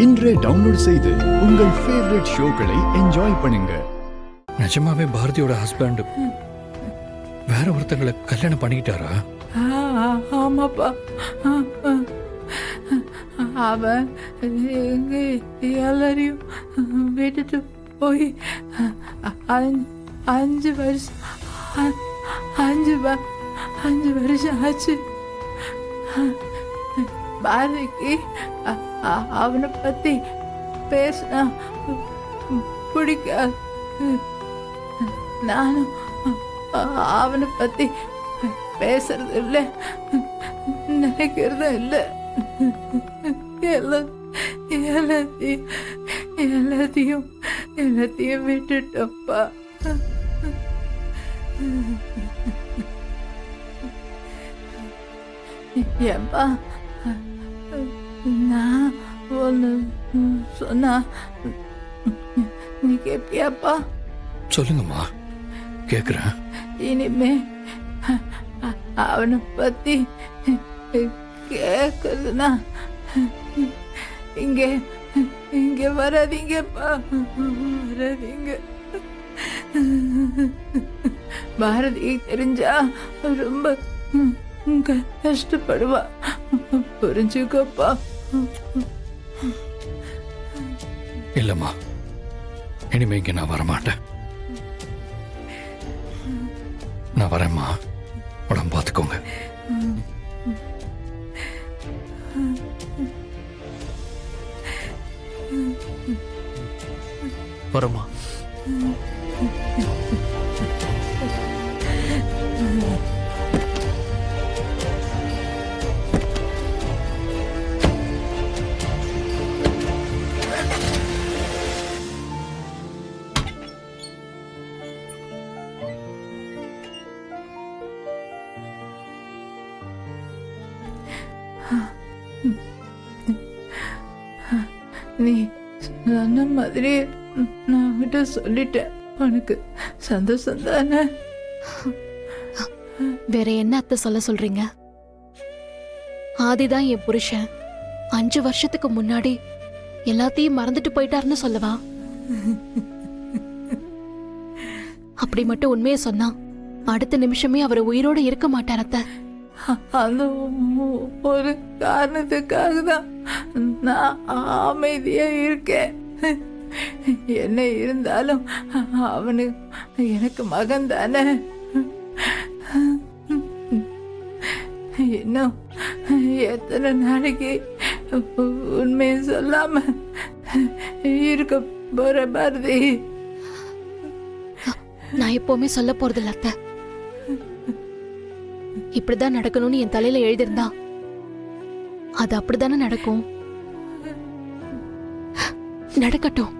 இன்றே டவுன்லோட் செய்து உங்கள் ஃபேவரட் ஷோக்களை என்ஜாய் பண்ணுங்க. நிஜமாவே பாரதியோட ஹஸ்பண்ட் வேற ஒருத்தங்களை கல்யாணம் பண்ணிக்கிட்டாரா? ஆமாப்பா. அவன் எங்க எல்லாரையும் விட்டுட்டு போய் 5 வருஷம் 5 வருஷம் ஆச்சு. பாரதிக்கு அவனை பத்தி பேசினா பிடிக்காது. நானும் அவனை பத்தி பேசுறது இல்லை, நினைக்கிறதும் இல்லை. எல்லாத்தையும் விட்டுட்டப்பா. ஏப்பா, நான் ஒன்று சொன்னா நீ கேட்பியாப்பா? சொல்லுங்கம்மா, கேக்குறேன். இனிமே அவனை பத்தி கேக்குதுன்னா இங்க வராதீங்கப்பா, வராதீங்க. பாரதி தெரிஞ்சா ரொம்ப கஷ்டப்படுவா, புரிஞ்சுக்கப்பா. இல்லம்மா, இனிமே இங்க நான் வரமாட்டேன். நான் வரேம்மா, உடம்பு பார்த்துக்கோங்க. வரமா. நீ சொன்ன மாதிரி நான் விட சொல்லிட்டேன். உனக்கு சந்தோஷம் தானே? வேற என்ன அத்தை சொல்ல சொல்றீங்க? ஆதிதான் என் புருஷன். 5 வருஷத்துக்கு முன்னாடி எல்லாத்தையும் மறந்துட்டு போயிட்டாருன்னு சொல்லவா? அப்படி மட்டும் உண்மையை சொன்னா அடுத்த நிமிஷமே அவர் உயிரோட இருக்க மாட்டார் அத்தை. அந்த ஒரு காரணத்துக்காக தான் நான் அமைதியா இருக்கேன். என்ன இருந்தாலும் அவனு எனக்கு மகன் தானே. இன்னும் எத்தனை நாளைக்கு உண்மையை சொல்லாம இருக்க போற பாரதி? நான் எப்பவுமே சொல்ல போறதில்ல அத்தை. இப்படிதான் நடக்கணும்னு என் தலையில எழுதியிருந்தா அது அப்படித்தானே நடக்கும். நடக்கட்டும்.